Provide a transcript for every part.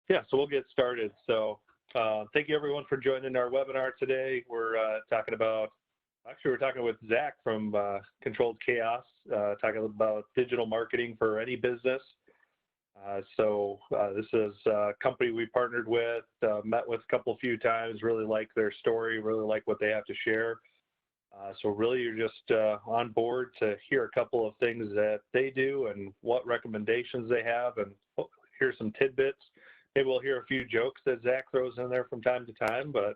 Yeah, so we'll get started. So thank you everyone for joining our webinar today. We're we're talking with Zach from Controlled Chaos, talking about digital marketing for any business. This is a company we partnered with, met with a few times, really like their story, really like what they have to share. So really you're just on board to hear a couple of things that they do and what recommendations they have, and hear some tidbits. Maybe we'll hear a few jokes that Zach throws in there from time to time, but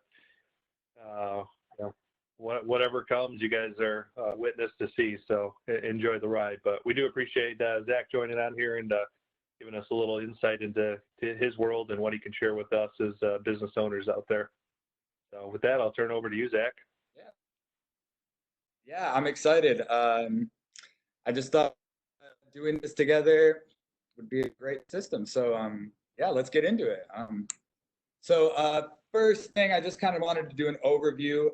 you know, whatever comes, you guys are witness to see, so enjoy the ride. But we do appreciate Zach joining on here and giving us a little insight into his world and what he can share with us as business owners out there. So with that, I'll turn it over to you, Zach. Yeah, I'm excited. I just thought doing this together would be a great system. So yeah, let's get into it. First thing, I just kind of wanted to do an overview.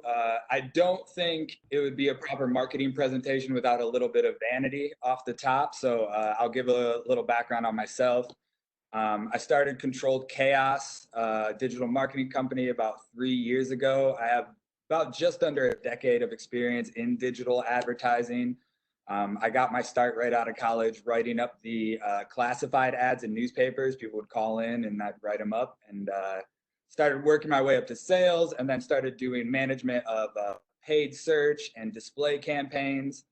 I don't think it would be a proper marketing presentation without a little bit of vanity off the top. So I'll give a little background on myself. I started Controlled Chaos, digital marketing company, about 3 years ago. I have about just under a decade of experience in digital advertising. I got my start right out of college writing up the classified ads in newspapers. People would call in and I'd write them up, and started working my way up to sales, and then started doing management of paid search and display campaigns.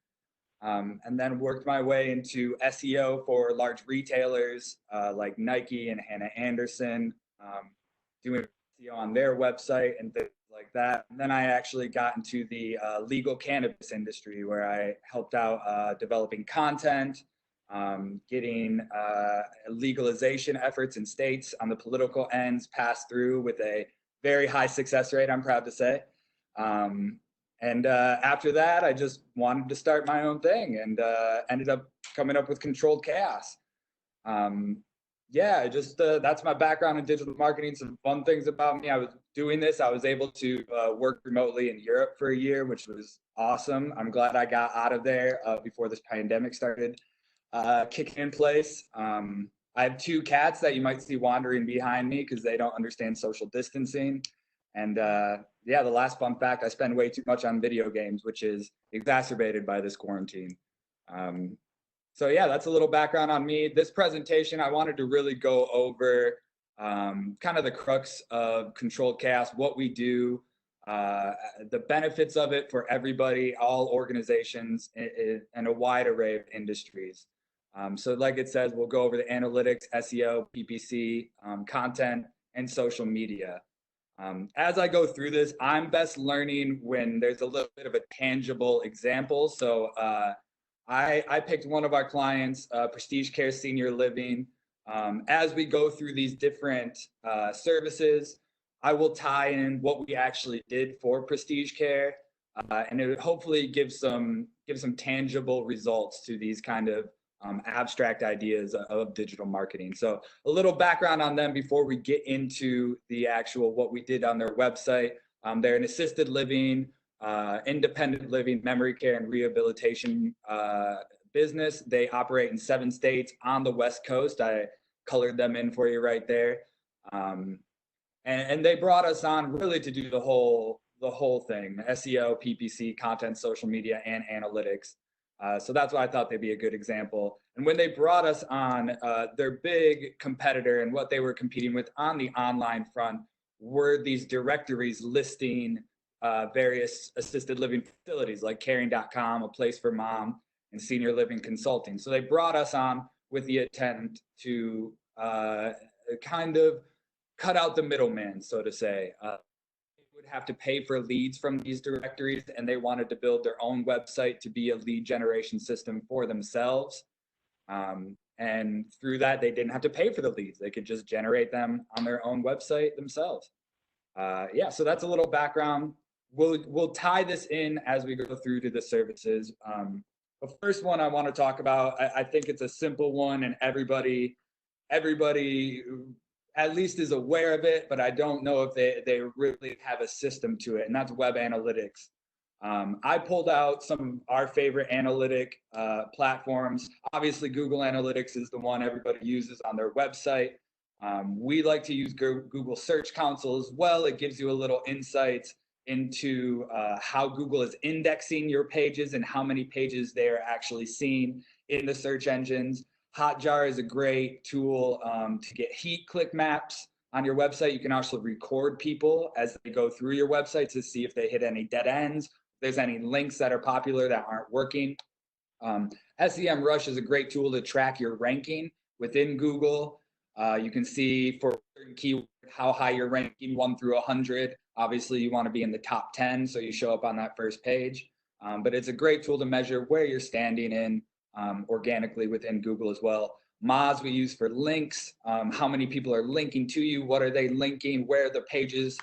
And then worked my way into SEO for large retailers like Nike and Hannah Anderson, doing SEO on their website and things like that. And then I actually got into the legal cannabis industry, where I helped out developing content, getting legalization efforts in states on the political ends passed through with a very high success rate, I'm proud to say. And after that, I just wanted to start my own thing, and ended up coming up with Controlled Chaos. Yeah, just that's my background in digital marketing. Some fun things about me: I was doing this. I was able to work remotely in Europe for a year, which was awesome. I'm glad I got out of there before this pandemic started kicking in place. I have 2 cats that you might see wandering behind me because they don't understand social distancing. And yeah, the last fun fact, I spend way too much on video games, which is exacerbated by this quarantine. So yeah, that's a little background on me. This presentation, I wanted to really go over kind of the crux of Controlled Chaos, what we do, the benefits of it for everybody, all organizations, and a wide array of industries. So like it says, we'll go over the analytics, SEO, PPC, content, and social media. As I go through this, I'm best learning when there's a little bit of a tangible example. So I picked one of our clients, Prestige Care Senior Living. As we go through these different services, I will tie in what we actually did for Prestige Care, and it would hopefully give some tangible results to these kind of abstract ideas of digital marketing. So a little background on them before we get into the actual what we did on their website. They're an assisted living, independent living, memory care, and rehabilitation business. They operate in 7 states on the West Coast. I colored them in for you right there. And they brought us on really to do the whole thing: SEO, PPC, content, social media, and analytics. So that's why I thought they'd be a good example. And when they brought us on, their big competitor and what they were competing with on the online front were these directories listing various assisted living facilities like caring.com, A Place for Mom, and Senior Living Consulting. So they brought us on with the intent to kind of cut out the middleman, so to say. Would have to pay for leads from these directories, and they wanted to build their own website to be a lead generation system for themselves. And through that, they didn't have to pay for the leads. They could just generate them on their own website themselves. Yeah, so that's a little background. We'll tie this in as we go through to the services. The first one I want to talk about, I think it's a simple one, and everybody at least is aware of it, but I don't know if they really have a system to it, and that's web analytics. I pulled out some of our favorite analytic platforms. Obviously, Google Analytics is the one everybody uses on their website. We like to use Google Search Console as well. It gives you a little insight into how Google is indexing your pages and how many pages they're actually seeing in the search engines. Hotjar is a great tool to get heat click maps on your website. You can also record people as they go through your website to see if they hit any dead ends, if there's any links that are popular that aren't working. SEMrush is a great tool to track your ranking within Google. You can see for certain keywords how high you're ranking 1 through 100. Obviously, you want to be in the top 10, so you show up on that first page. But it's a great tool to measure where you're standing in organically within Google as well. Moz we use for links, how many people are linking to you, what are they linking, where are the pages,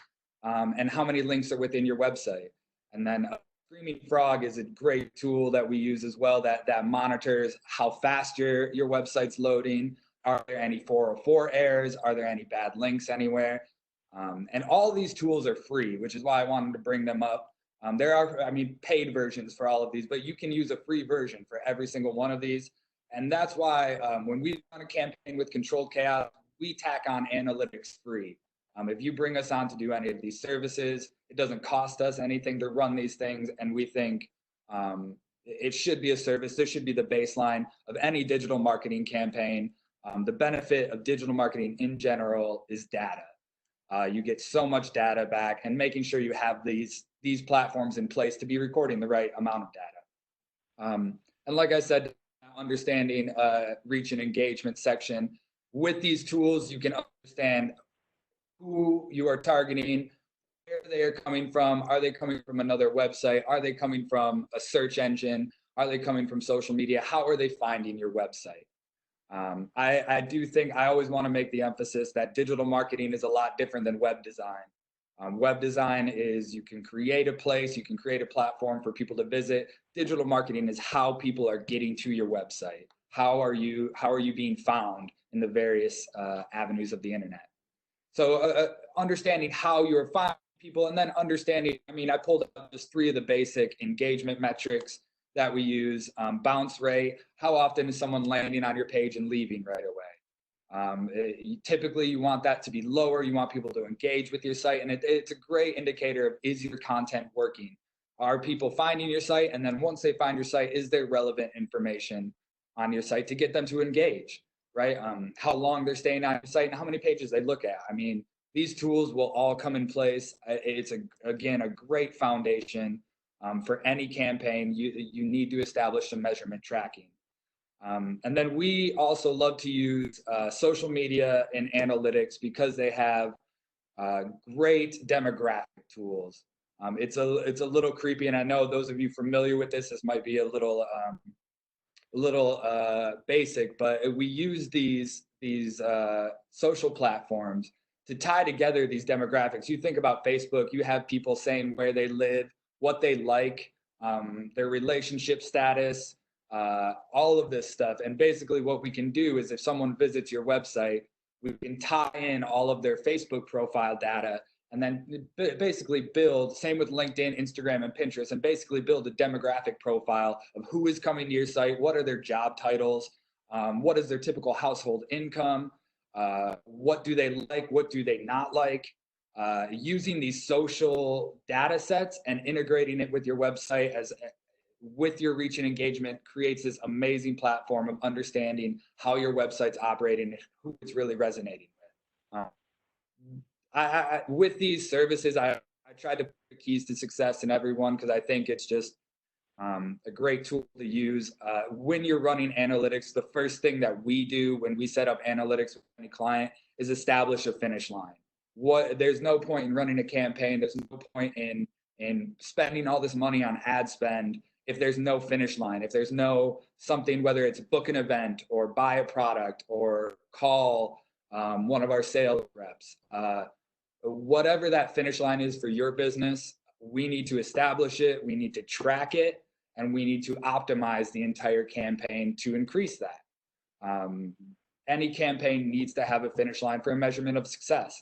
and how many links are within your website. And then Screaming Frog is a great tool that we use as well that monitors how fast your website's loading. Are there any 404 errors? Are there any bad links anywhere? And all these tools are free, which is why I wanted to bring them up. There are, paid versions for all of these, but you can use a free version for every single one of these. And that's why when we run a campaign with Controlled Chaos, we tack on analytics free. If you bring us on to do any of these services, it doesn't cost us anything to run these things. And we think it should be a service. This should be the baseline of any digital marketing campaign. The benefit of digital marketing in general is data. You get so much data back, and making sure you have these platforms in place to be recording the right amount of data. And like I said, understanding reach and engagement section. With these tools, you can understand who you are targeting, where they are coming from. Are they coming from another website? Are they coming from a search engine? Are they coming from social media? How are they finding your website? I do think I always want to make the emphasis that digital marketing is a lot different than web design. Web design is you can create a place, you can create a platform for people to visit. Digital marketing is how people are getting to your website. How are you being found in the various avenues of the internet? So understanding how you're finding people, and then understanding, I pulled up just 3 of the basic engagement metrics that we use. Bounce rate, how often is someone landing on your page and leaving right away? Typically, you want that to be lower. You want people to engage with your site, and it's a great indicator of, is your content working? Are people finding your site? And then once they find your site, is there relevant information on your site to get them to engage? Right? How long they're staying on your site and how many pages they look at. These tools will all come in place. It's again a great foundation for any campaign. You need to establish some measurement tracking. And then we also love to use social media and analytics because they have great demographic tools. It's a little creepy, and I know those of you familiar with this might be a little basic, but we use these social platforms to tie together these demographics. You think about Facebook, you have people saying where they live, what they like, their relationship status, all of this stuff. And basically what we can do is if someone visits your website, we can tie in all of their Facebook profile data and then basically build, same with LinkedIn, Instagram, and Pinterest, and basically build a demographic profile of who is coming to your site, what are their job titles, what is their typical household income, what do they like, what do they not like. Using these social data sets and integrating it with your website with your reach and engagement creates this amazing platform of understanding how your website's operating and who it's really resonating with. With these services, I tried to put the keys to success in everyone because I think it's just a great tool to use. When you're running analytics, the first thing that we do when we set up analytics with any client is establish a finish line. There's no point in running a campaign. There's no point in spending all this money on ad spend if there's no finish line, if there's no something, whether it's book an event or buy a product or call one of our sales reps. Whatever that finish line is for your business, we need to establish it, we need to track it, and we need to optimize the entire campaign to increase that. Any campaign needs to have a finish line for a measurement of success.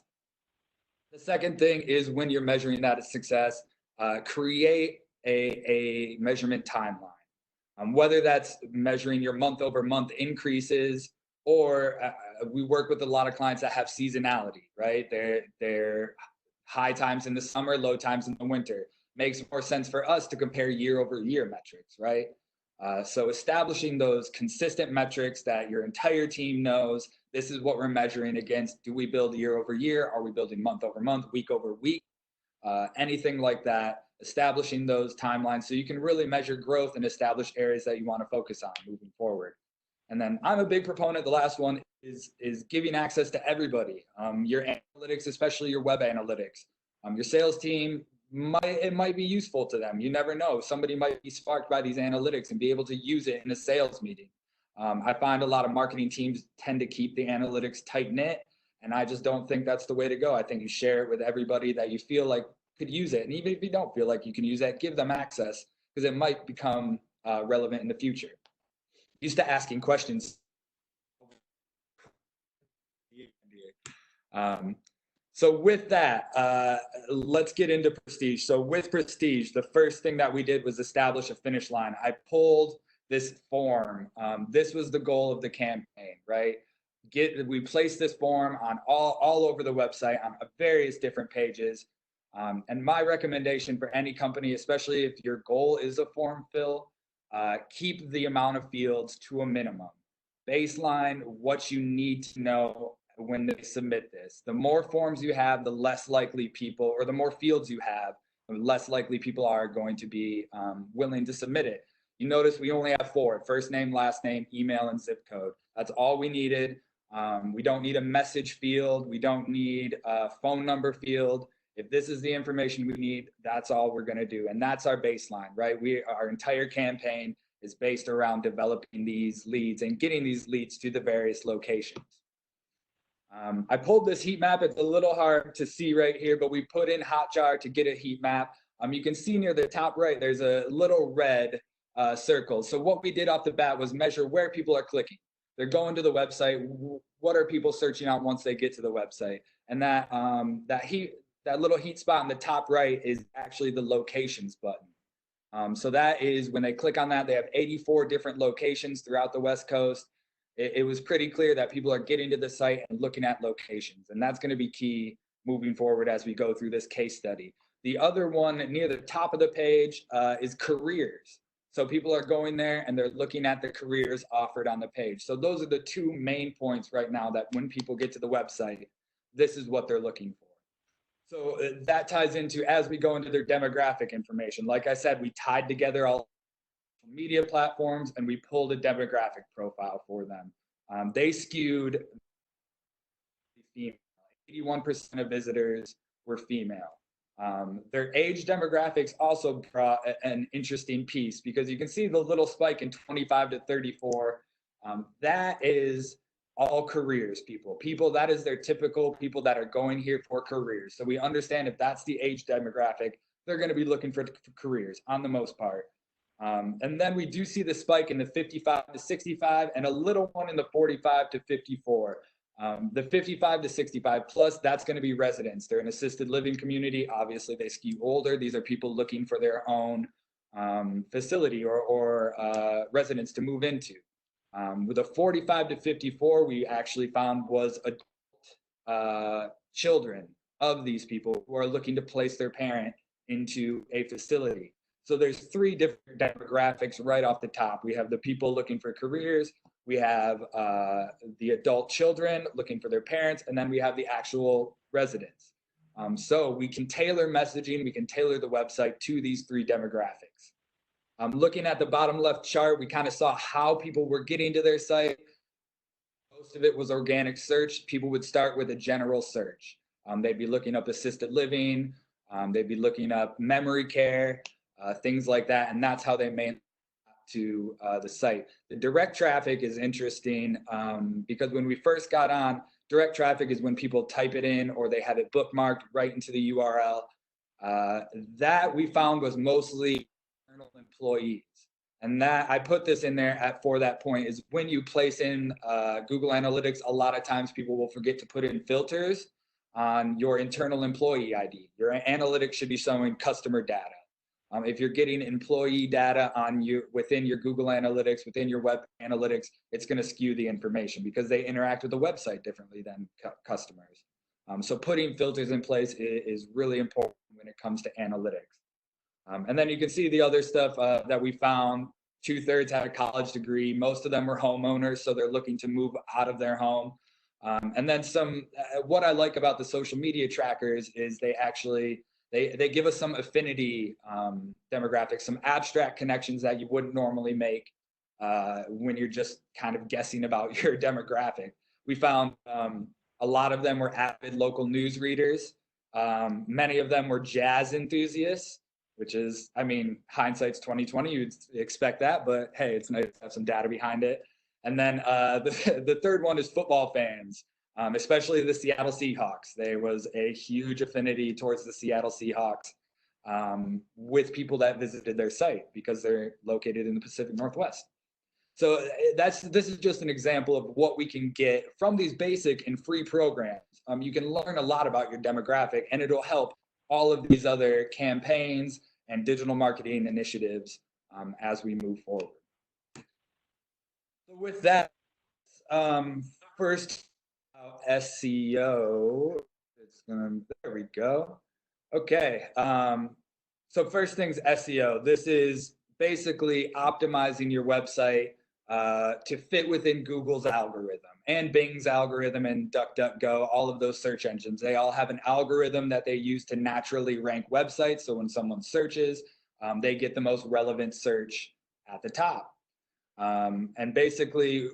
The second thing is when you're measuring that as success, create a measurement timeline. Whether that's measuring your month over month increases or we work with a lot of clients that have seasonality, right? They're high times in the summer, low times in the winter. Makes more sense for us to compare year over year metrics, right? So establishing those consistent metrics that your entire team knows, this is what we're measuring against. Do we build year over year? Are we building month over month, week over week? Anything like that, establishing those timelines so you can really measure growth and establish areas that you want to focus on moving forward. And then I'm a big proponent, the last one is giving access to everybody. Your analytics, especially your web analytics. Your sales team, it might be useful to them. You never know. Somebody might be sparked by these analytics and be able to use it in a sales meeting. I find a lot of marketing teams tend to keep the analytics tight knit, and I just don't think that's the way to go. I think you share it with everybody that you feel like could use it. And even if you don't feel like you can use that, give them access because it might become relevant in the future. Used to asking questions. So with that, let's get into Prestige. So with Prestige, the first thing that we did was establish a finish line. I pulled this form. This was the goal of the campaign, right? We placed this form on all over the website on various different pages. And my recommendation for any company, especially if your goal is a form fill, keep the amount of fields to a minimum. Baseline, what you need to know when they submit this. The more forms you have, the less likely people, or the more fields you have, the less likely people are going to be willing to submit it. You notice we only have 4: first name, last name, email, and zip code. That's all we needed. We don't need a message field. We don't need a phone number field. If this is the information we need, that's all we're going to do. And that's our baseline, right? Our entire campaign is based around developing these leads and getting these leads to the various locations. I pulled this heat map. It's a little hard to see right here, but we put in Hotjar to get a heat map. You can see near the top right, there's a little red circle. So what we did off the bat was measure where people are clicking. They're going to the website. What are people searching out once they get to the website? And that little heat spot in the top right is actually the locations button. So that is when they click on that, they have 84 different locations throughout the West Coast. It was pretty clear that people are getting to the site and looking at locations. And that's going to be key moving forward as we go through this case study. The other one near the top of the page is careers. So people are going there and they're looking at the careers offered on the page. So those are the 2 main points right now that when people get to the website, this is what they're looking for. So that ties into as we go into their demographic information. Like I said, we tied together all media platforms and we pulled a demographic profile for them. They skewed female. 81% of visitors were female. Their age demographics also brought an interesting piece because you can see the little spike in 25 to 34. That is all careers people that is their typical people that are going here for careers. So we understand if that's the age demographic, they're going to be looking for careers on the most part. And then we do see the spike in the 55 to 65 and a little one in the 45 to 54. The 55 to 65 plus, that's going to be residents. They're an assisted living community. Obviously, they skew older. These are people looking for their own facility or residence to move into. With a 45 to 54, we actually found was adult children of these people who are looking to place their parent into a facility. So there's 3 different demographics right off the top. We have the people looking for careers, we have the adult children looking for their parents, and then we have the actual residents. So we can tailor messaging, we can tailor the website to these 3 demographics. Looking at the bottom left chart, we kind of saw how people were getting to their site. Most of it was organic search. People would start with a general search. They'd be looking up assisted living, they'd be looking up memory care, things like that, and that's how they made to the site. The direct traffic is interesting because when we first got on, direct traffic is when people type it in or they have it bookmarked right into the URL. That we found was mostly internal employees. And that I put this in there for that point is when you place in Google Analytics, a lot of times people will forget to put in filters on your internal employee ID. Your analytics should be showing customer data. If you're getting employee data on within your Google Analytics, within your web analytics, it's going to skew the information because they interact with the website differently than customers. So putting filters in place is really important when it comes to analytics. And then you can see the other stuff that we found. 2/3 had a college degree. Most of them were homeowners, so they're looking to move out of their home. And then what I like about the social media trackers is they give us some affinity demographics, some abstract connections that you wouldn't normally make when you're just kind of guessing about your demographic. We found a lot of them were avid local news readers. Many of them were jazz enthusiasts, which is, I mean, hindsight's 2020. You'd expect that, but hey, it's nice to have some data behind it. And then the third one is football fans, especially the Seattle Seahawks. There was a huge affinity towards the Seattle Seahawks with people that visited their site because they're located in the Pacific Northwest. So this is just an example of what we can get from these basic and free programs. You can learn a lot about your demographic, and it'll help all of these other campaigns and digital marketing initiatives as we move forward. So with that, first SEO. There we go. Okay. So first things SEO. This is basically optimizing your website to fit within Google's algorithm and Bing's algorithm and DuckDuckGo, all of those search engines. They all have an algorithm that they use to naturally rank websites. So when someone searches, they get the most relevant search at the top. And basically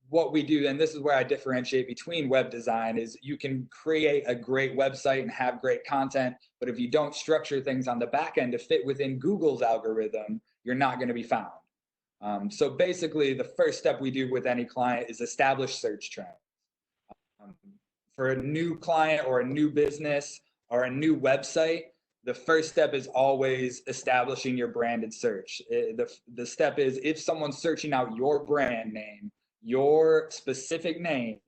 what we do, and this is where I differentiate between web design, is you can create a great website and have great content, but if you don't structure things on the back end to fit within Google's algorithm, you're not going to be found. So basically, the first step we do with any client is establish search trends. For a new client or a new business or a new website, the first step is always establishing your branded search. The step is if someone's searching out your brand name, your specific name,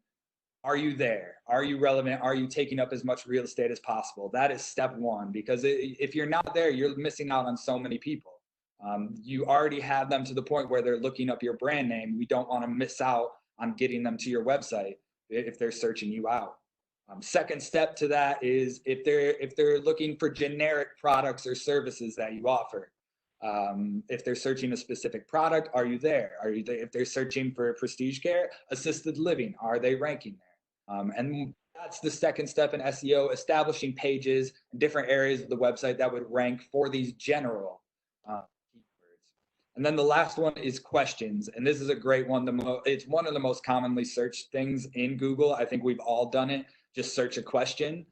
are you there? Are you relevant? Are you taking up as much real estate as possible? That is step one, because if you're not there, you're missing out on so many people. You already have them to the point where they're looking up your brand name. We don't want to miss out on getting them to your website if they're searching you out. Second step to that is if they're looking for generic products or services that you offer. If they're searching a specific product, are you there? Are you there? If they're searching for prestige care, assisted living, are they ranking there? And that's the second step in SEO, establishing pages in different areas of the website that would rank for these general keywords. And then the last one is questions. And this is a great one. It's one of the most commonly searched things in Google. I think we've all done it. Just search a question.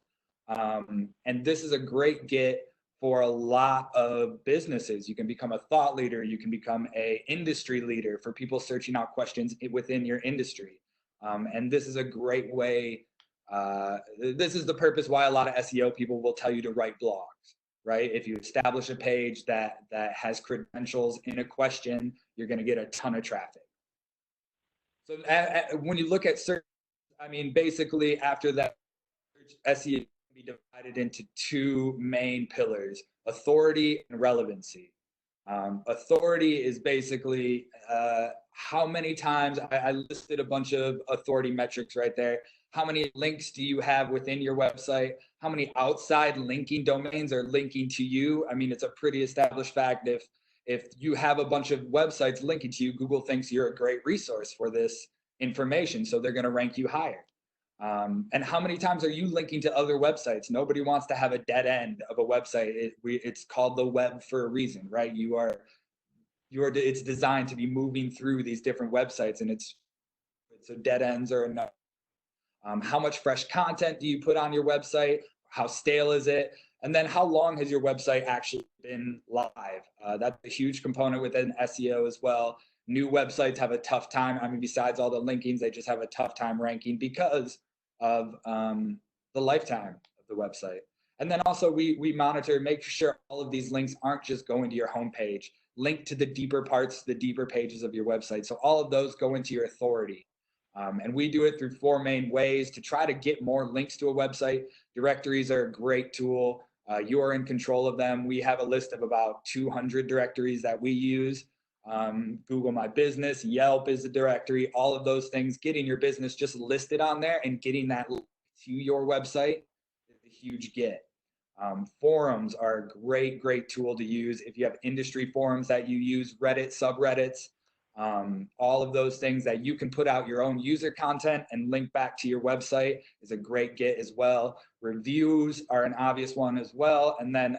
And this is a great get for a lot of businesses. You can become a thought leader. You can become an industry leader for people searching out questions within your industry. And this is a great way. This is the purpose why a lot of SEO people will tell you to write blogs, right? If you establish a page that has credentials in a question, you're going to get a ton of traffic. So when you look at search, I mean, basically after that, SEO be divided into two main pillars: authority and relevancy. Authority is basically how many times, I listed a bunch of authority metrics right there. How many links do you have within your website? How many outside linking domains are linking to you? I mean, it's a pretty established fact. If you have a bunch of websites linking to you, Google thinks you're a great resource for this information, so they're going to rank you higher. And how many times are you linking to other websites? Nobody wants to have a dead end of a website. It's called the web for a reason, right? It's designed to be moving through these different websites, and it's a dead ends or enough. How much fresh content do you put on your website? How stale is it? And then how long has your website actually been live? That's a huge component within SEO as well. New websites have a tough time. I mean, besides all the linkings, they just have a tough time ranking because of the lifetime of the website. And then also we monitor, make sure all of these links aren't just going to your homepage, link to the deeper parts, the deeper pages of your website. So all of those go into your authority. And we do it through four main ways to try to get more links to a website. Directories are a great tool. You're in control of them. We have a list of about 200 directories that we use. Google My Business, Yelp is a directory, all of those things. Getting your business just listed on there and getting that to your website is a huge get. Forums are a great tool to use. If you have industry forums that you use, Reddit, subreddits, all of those things that you can put out your own user content and link back to your website is a great get as well. Reviews are an obvious one as well. And then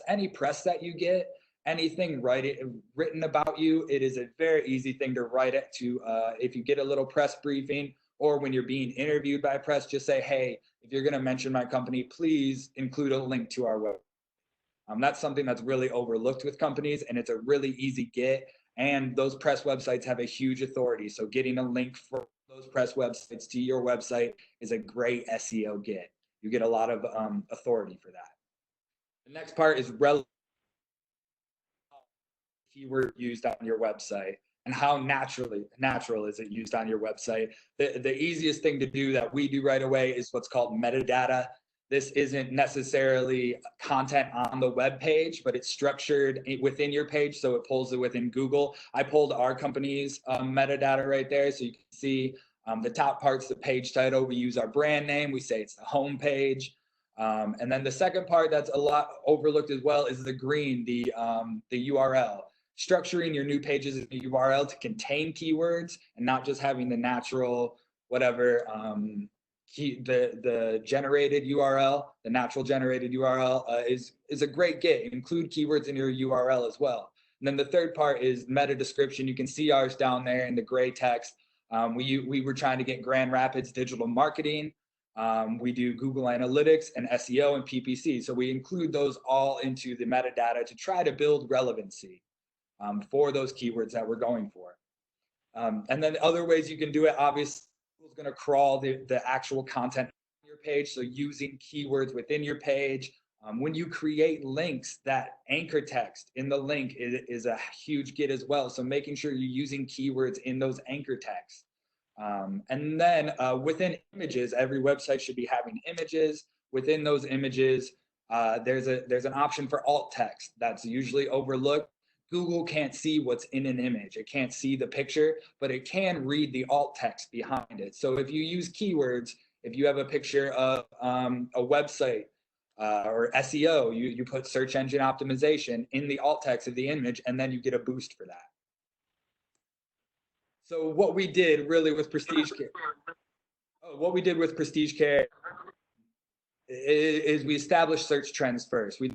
any press that you get, anything written about you, it is a very easy thing to write it to. If you get a little press briefing, or when you're being interviewed by press, just say, hey, if you're going to mention my company, please include a link to our website. That's something that's really overlooked with companies, and it's a really easy get. And those press websites have a huge authority. So getting a link for those press websites to your website is a great SEO get. You get a lot of authority for that. The next part is relevant keyword used on your website, and how natural is it used on your website. The easiest thing to do that we do right away is what's called metadata. This isn't necessarily content on the web page, but it's structured within your page, so it pulls it within Google. I pulled our company's metadata right there, so you can see the top part's the page title. We use our brand name. We say it's the home page. And then the second part that's a lot overlooked as well is the green, the URL. Structuring your new pages in the URL to contain keywords and not just having the natural whatever the generated URL, the natural generated URL is a great get. Include keywords in your URL as well. And then the third part is meta description. You can see ours down there in the gray text. We were trying to get Grand Rapids digital marketing. We do Google Analytics and SEO and PPC. So we include those all into the metadata to try to build relevancy for those keywords that we're going for. And then other ways you can do it, obviously, Google's going to crawl the actual content on your page. So using keywords within your page. When you create links, that anchor text in the link is a huge get as well. So making sure you're using keywords in those anchor texts. And then within images, every website should be having images. Within those images, there's an option for alt text that's usually overlooked. Google can't see what's in an image. It can't see the picture, but it can read the alt text behind it. So if you use keywords, if you have a picture of a website or SEO, you put search engine optimization in the alt text of the image, and then you get a boost for that. So what we did really with Prestige Care, is we established search trends first. We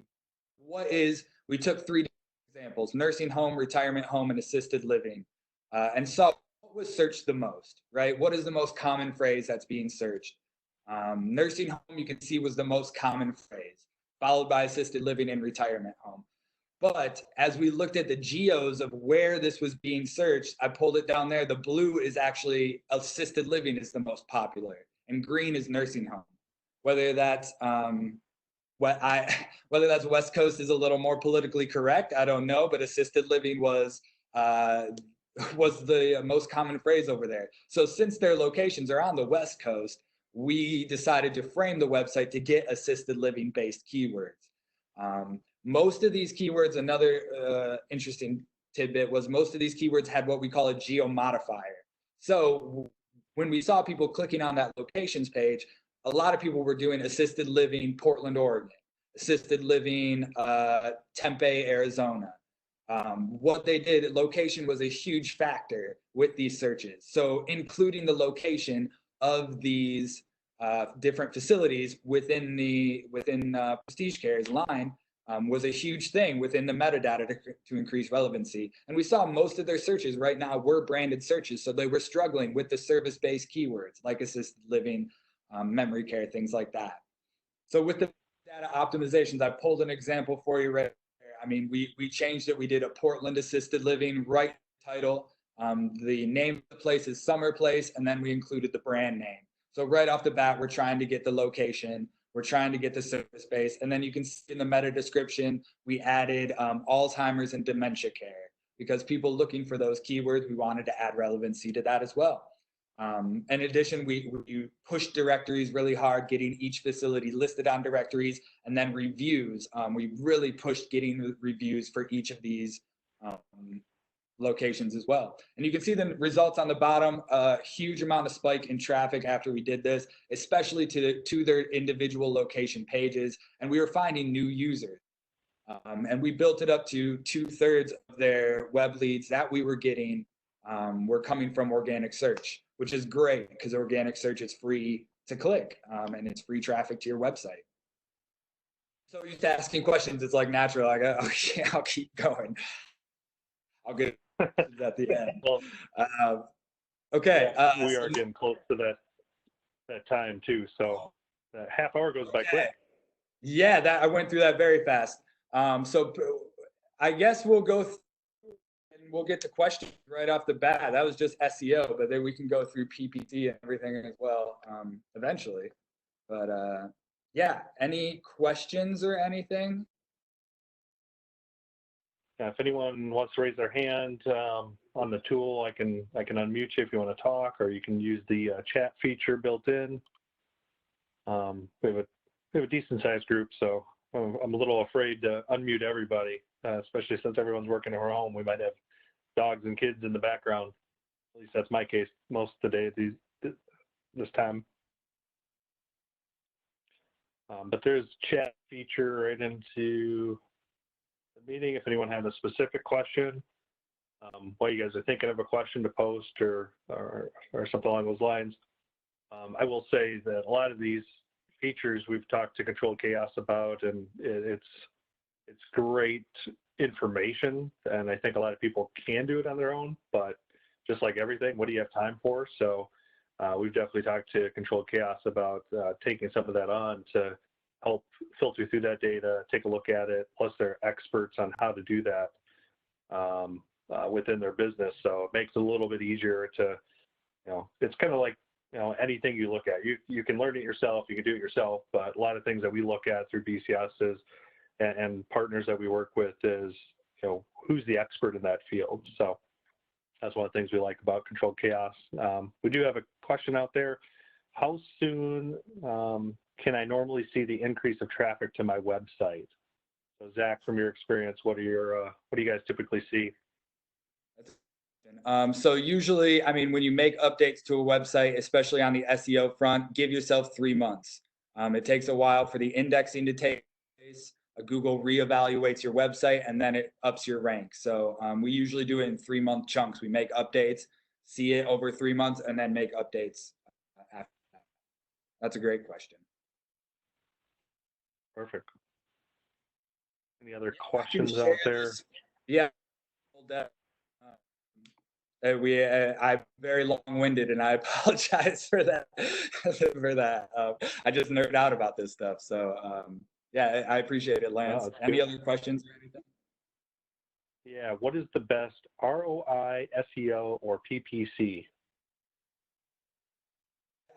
took 3 examples: nursing home, retirement home, and assisted living, and saw what was searched the most, right? What is the most common phrase that's being searched? Nursing home, you can see, was the most common phrase, followed by assisted living and retirement home. But as we looked at the geos of where this was being searched, I pulled it down there. The blue is actually assisted living is the most popular, and green is nursing home. Whether that's whether that's West Coast is a little more politically correct, I don't know, but assisted living was the most common phrase over there. So since their locations are on the West Coast, we decided to frame the website to get assisted living based keywords. Most of these keywords, another interesting tidbit was most of these keywords had what we call a geo modifier. So when we saw people clicking on that locations page, a lot of people were doing assisted living Portland, Oregon, assisted living Tempe, Arizona. What they did, location was a huge factor with these searches. So including the location of these different facilities within Prestige Care's line was a huge thing within the metadata to increase relevancy. And we saw most of their searches right now were branded searches. So they were struggling with the service-based keywords like assisted living, memory care, things like that. So with the data optimizations, I pulled an example for you right there. I mean, we changed it. We did a Portland assisted living right title. The name of the place is Summer Place, and then we included the brand name. So right off the bat, we're trying to get the location. We're trying to get the service base. And then you can see in the meta description, we added Alzheimer's and dementia care, because people looking for those keywords, we wanted to add relevancy to that as well. In addition, we push directories really hard, getting each facility listed on directories, and then reviews. We really pushed getting reviews for each of these locations as well. And you can see the results on the bottom, a huge amount of spike in traffic after we did this, especially to their individual location pages. And we were finding new users. And we built it up to 2/3 of their web leads that we were getting were coming from organic search, which is great because organic search is free to click and it's free traffic to your website. So used to asking questions, it's like natural. Like, okay, I'll keep going. I'll get at the end. Well, okay. we are getting close to that time too. So that half hour goes by quick. Yeah, I went through that very fast. So I guess we'll go and we'll get to questions right off the bat. That was just SEO, but then we can go through PPC and everything as well eventually. But yeah, any questions or anything? Yeah, if anyone wants to raise their hand on the tool, I can unmute you if you want to talk, or you can use the chat feature built in. We have a decent sized group, so I'm a little afraid to unmute everybody, especially since everyone's working from home. We might have dogs and kids in the background. At least that's my case most of the day this time. But there's chat feature right into the meeting. If anyone has a specific question, while you guys are thinking of a question to post or something along those lines, I will say that a lot of these features we've talked to Controlled Chaos about, and it's great information, and I think a lot of people can do it on their own, but just like everything, what do you have time for? So we've definitely talked to Controlled Chaos about taking some of that on to help filter through that data, take a look at it, plus they're experts on how to do that within their business. So it makes it a little bit easier to, it's kind of like, anything you look at, you can learn it yourself, you can do it yourself, but a lot of things that we look at through BCS is, and partners that we work with is, who's the expert in that field. So that's one of the things we like about Controlled Chaos. We do have a question out there. How soon can I normally see the increase of traffic to my website? So Zach, from your experience, what do you guys typically see? So usually, I mean, when you make updates to a website, especially on the SEO front, give yourself 3 months. It takes a while for the indexing to take place. Google reevaluates your website and then it ups your rank. So we usually do it in 3-month chunks. We make updates, see it over 3 months, and then make updates after that. That's a great question. Perfect. Any other questions out there? Yeah. I'm very long-winded, and I apologize for that. I just nerd out about this stuff. So yeah, I appreciate it, Lance. No, any other questions or anything? Yeah, what is the best ROI, SEO, or PPC?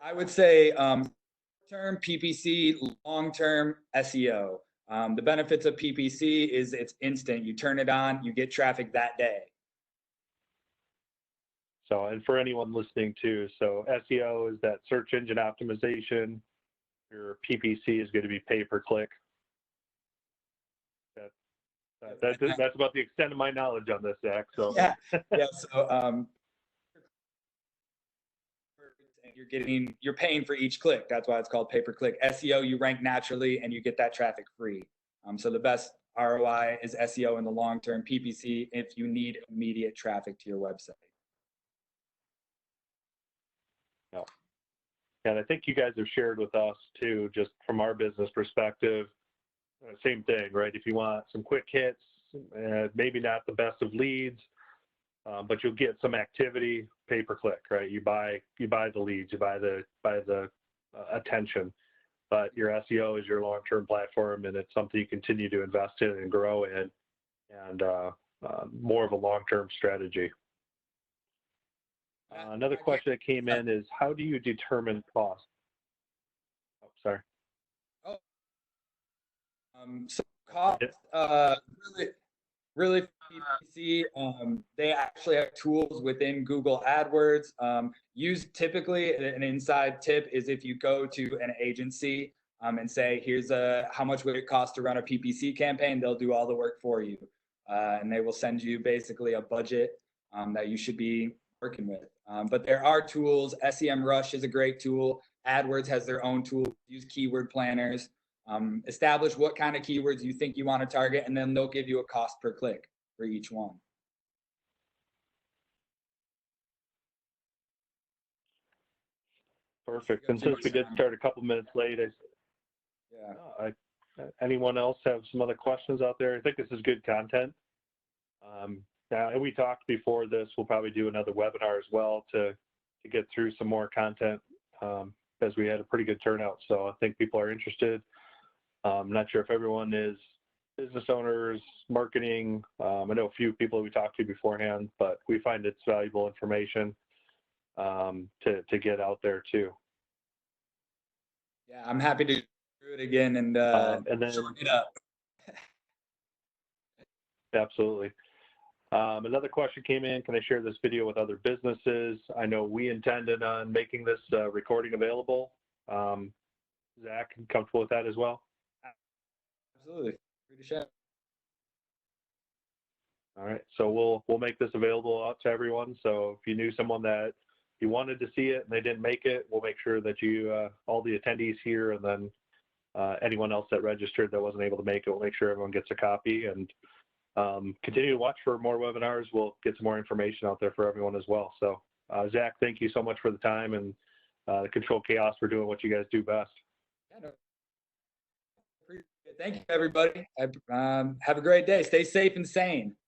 I would say term PPC, long-term SEO. The benefits of PPC is it's instant. You turn it on, you get traffic that day. So, and for anyone listening too, so SEO is that search engine optimization. Your PPC is going to be pay-per-click. That's about the extent of my knowledge on this, Zach. So yeah. So you're paying for each click. That's why it's called pay-per-click. SEO, you rank naturally and you get that traffic free. So the best ROI is SEO in the long term. PPC if you need immediate traffic to your website. No. And I think you guys have shared with us too, just from our business perspective, same thing, right? If you want some quick hits, maybe not the best of leads, but you'll get some activity, pay-per-click, right? You buy the leads, you buy the attention, but your SEO is your long-term platform, and it's something you continue to invest in and grow in, and more of a long-term strategy. Another question that came in is, how do you determine cost? Oh, sorry. So cost, really, really for PPC, they actually have tools within Google AdWords. Use typically an inside tip is if you go to an agency and say, here's how much would it cost to run a PPC campaign, they'll do all the work for you. And they will send you basically a budget that you should be working with. But there are tools. SEMrush is a great tool. AdWords has their own tool. Use keyword planners. Establish what kind of keywords you think you want to target, and then they'll give you a cost per click for each one. Perfect. And since we did start a couple minutes late, anyone else have some other questions out there? I think this is good content. And we talked before this, we'll probably do another webinar as well to get through some more content as we had a pretty good turnout. So I think people are interested. I'm not sure if everyone is business owners, marketing. I know a few people we talked to beforehand, but we find it's valuable information to get out there too. Yeah, I'm happy to do it again and then shorten it up. Absolutely. Another question came in, can I share this video with other businesses? I know we intended on making this recording available. Zach, comfortable with that as well? Absolutely. Free to share. All right, so we'll make this available out to everyone. So if you knew someone that you wanted to see it and they didn't make it, we'll make sure that you, all the attendees here, and then anyone else that registered that wasn't able to make it, we'll make sure everyone gets a copy, and continue to watch for more webinars. We'll get some more information out there for everyone as well. So Zach, thank you so much for the time, and Control Chaos for doing what you guys do best. Yeah, no. Thank you, everybody. Have a great day. Stay safe and sane.